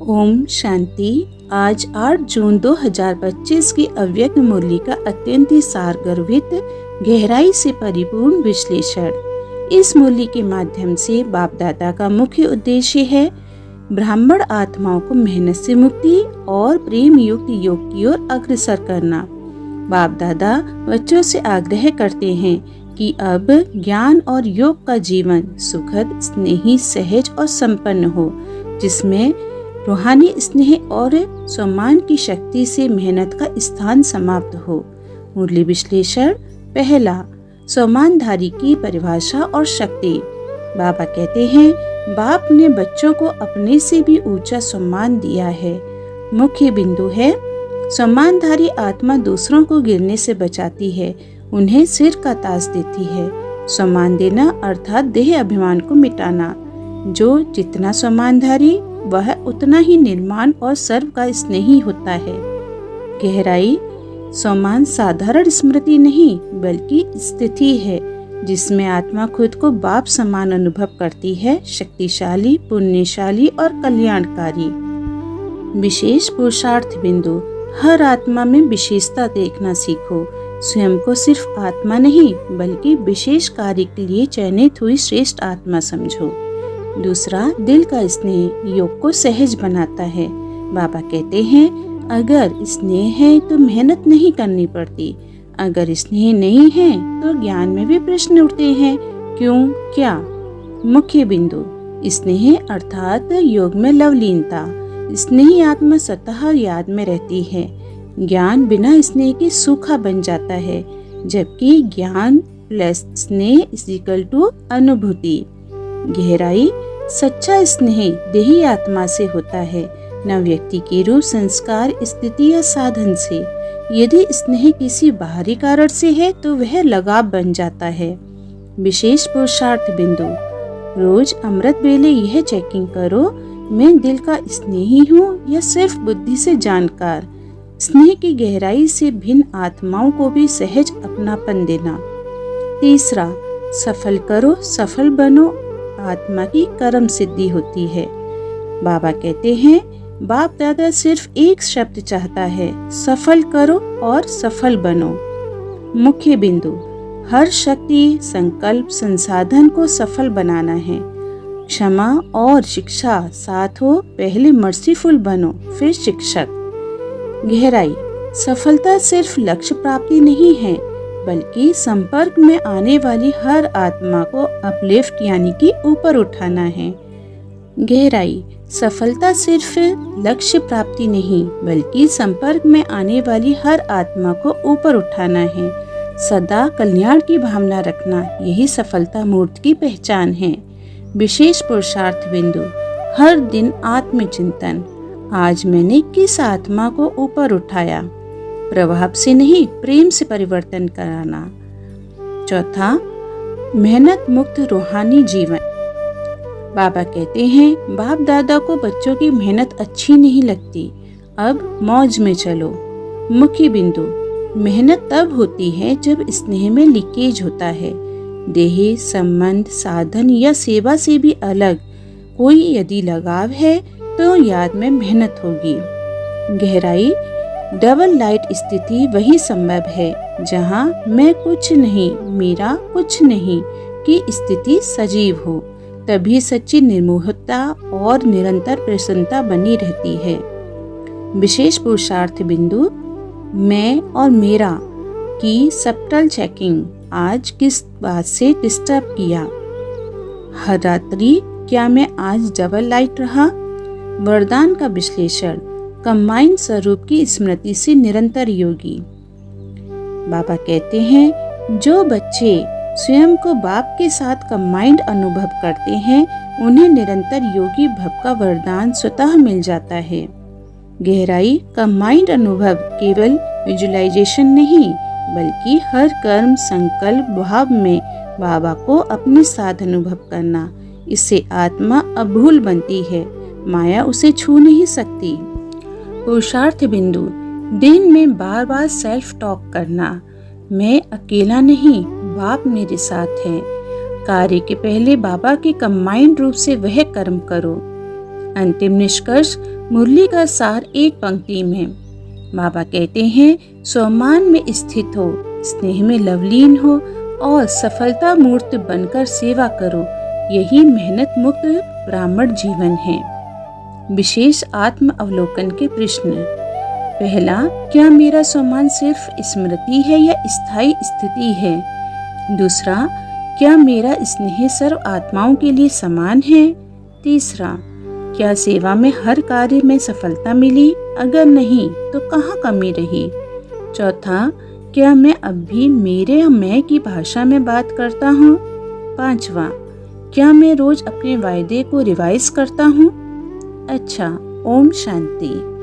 ओम शांति। आज 8 जून 2025 की अव्यक्त मुरली का अत्यंत ही सारगर्भित गहराई से परिपूर्ण विश्लेषण। इस मुरली के माध्यम से बाप दादा का मुख्य उद्देश्य है ब्राह्मण आत्माओं को मेहनत से मुक्ति और प्रेम युक्त योग की ओर अग्रसर करना। बाप दादा बच्चों से आग्रह करते हैं कि अब ज्ञान और योग का जीवन सुखद, स्नेही, सहज और संपन्न हो, जिसमें रूहानी स्नेह और सम्मान की शक्ति से मेहनत का स्थान समाप्त हो। मुरली विश्लेषण। पहला, सम्मानधारी की परिभाषा और शक्ति। बाबा कहते हैं, बाप ने बच्चों को अपने से भी ऊंचा सम्मान दिया है। मुख्य बिंदु है, सम्मानधारी आत्मा दूसरों को गिरने से बचाती है, उन्हें सिर का ताज देती है। सम्मान देना अर्थात देह अभिमान को मिटाना। जो जितना सम्मानधारी वह उतना ही निर्माण और सर्व का स्नेही होता है। गहराई। सम्मान साधारण स्मृति नहीं बल्कि स्थिति है जिसमें आत्मा खुद को बाप समान अनुभव करती है, शक्तिशाली, पुण्यशाली और कल्याणकारी। विशेष पुरुषार्थ बिंदु। हर आत्मा में विशेषता देखना सीखो। स्वयं को सिर्फ आत्मा नहीं बल्कि विशेष कार्य के लिए चयनित हुई श्रेष्ठ आत्मा समझो। दूसरा, दिल का स्नेह योग को सहज बनाता है। बाबा कहते हैं, अगर स्नेह है तो मेहनत नहीं करनी पड़ती, अगर स्नेह नहीं है तो ज्ञान में भी प्रश्न उठते हैं, क्यों, क्या। मुख्य बिंदु। स्नेह अर्थात योग में लवलीनता। स्नेही आत्मा सतह याद में रहती है। ज्ञान बिना स्नेह के सूखा बन जाता है, जबकि ज्ञान प्लस स्नेह इक्वल टू अनुभूति। गहराई। सच्चा स्नेह देही आत्मा से होता है, न व्यक्ति के रूप, संस्कार, स्थिति या साधन से। यदि स्नेह किसी बाहरी कारण से है तो वह लगाव बन जाता है। विशेष पुरुषार्थ बिंदु। रोज अमृत वेले यह चेकिंग करो, मैं दिल का स्नेही हूँ या सिर्फ बुद्धि से जानकार। स्नेह की गहराई से भिन्न आत्माओं को भी सहज अपनापन देना। तीसरा, सफल करो, सफल बनो, आत्मा की कर्म सिद्धि होती है। बाबा कहते हैं, बाप दादा सिर्फ एक शब्द चाहता है, सफल करो और सफल बनो। मुख्य बिंदु। हर शक्ति, संकल्प, संसाधन को सफल बनाना है। क्षमा और शिक्षा साथ हो, पहले मर्सीफुल बनो फिर शिक्षक। गहराई। सफलता सिर्फ लक्ष्य प्राप्ति नहीं है बल्कि संपर्क में आने वाली हर आत्मा को अपलिफ्ट यानी कि ऊपर उठाना है। गहराई। सफलता सिर्फ लक्ष्य प्राप्ति नहीं बल्कि संपर्क में आने वाली हर आत्मा को ऊपर उठाना है। सदा कल्याण की भावना रखना, यही सफलता मूर्त की पहचान है। विशेष पुरुषार्थ बिंदु। हर दिन आत्मचिंतन। आज मैंने किस आत्मा को ऊपर उठाया। प्रभाव से नहीं, प्रेम से परिवर्तन कराना। चौथा, मेहनत मुक्त रूहानी जीवन। बाबा कहते हैं, बाप दादा को बच्चों की मेहनत अच्छी नहीं लगती, अब मौज में चलो। मुख्य बिंदु। मेहनत तब होती है जब स्नेह में लीकेज होता है। देह, संबंध, साधन या सेवा से भी अलग कोई यदि लगाव है तो याद में मेहनत होगी। गहराई। डबल लाइट स्थिति वही संभव है जहाँ मैं कुछ नहीं, मेरा कुछ नहीं की स्थिति सजीव हो, तभी सच्ची निर्मोहता और निरंतर प्रसन्नता बनी रहती है। विशेष पुरुषार्थ बिंदु। मैं और मेरा की सबटल चेकिंग। आज किस बात से डिस्टर्ब किया। हर रात्रि क्या मैं आज डबल लाइट रहा। वरदान का विश्लेषण। कंबाइंड स्वरूप की स्मृति से निरंतर योगी। बाबा कहते हैं, जो बच्चे स्वयं को बाप के साथ कंबाइंड अनुभव करते हैं उन्हें निरंतर योगी भव का वरदान स्वतः मिल जाता है। गहराई। कंबाइंड अनुभव केवल विजुअलाइजेशन नहीं बल्कि हर कर्म, संकल्प, भाव में बाबा को अपने साथ अनुभव करना। इससे आत्मा अभूल बनती है, माया उसे छू नहीं सकती। पुरुषार्थ बिंदु। दिन में बार बार सेल्फ टॉक करना, मैं अकेला नहीं, बाप मेरे साथ है। कार्य के पहले बाबा के कंबाइंड रूप से वह कर्म करो। अंतिम निष्कर्ष, मुरली का सार एक पंक्ति में। बाबा कहते हैं, सम्मान में स्थित हो, स्नेह में लवलीन हो और सफलता मूर्त बनकर सेवा करो। यही मेहनत मुक्त ब्राह्मण जीवन है। विशेष आत्म अवलोकन के प्रश्न। पहला, क्या मेरा सम्मान सिर्फ स्मृति है या स्थायी स्थिति है? दूसरा, क्या मेरा स्नेह सर्व आत्माओं के लिए समान है? तीसरा, क्या सेवा में हर कार्य में सफलता मिली? अगर नहीं तो कहाँ कमी रही? चौथा, क्या मैं अब भी मेरे या मैं की भाषा में बात करता हूँ? पांचवा, क्या मैं रोज अपने वायदे को रिवाइज करता हूँ? अच्छा, ओम शांति।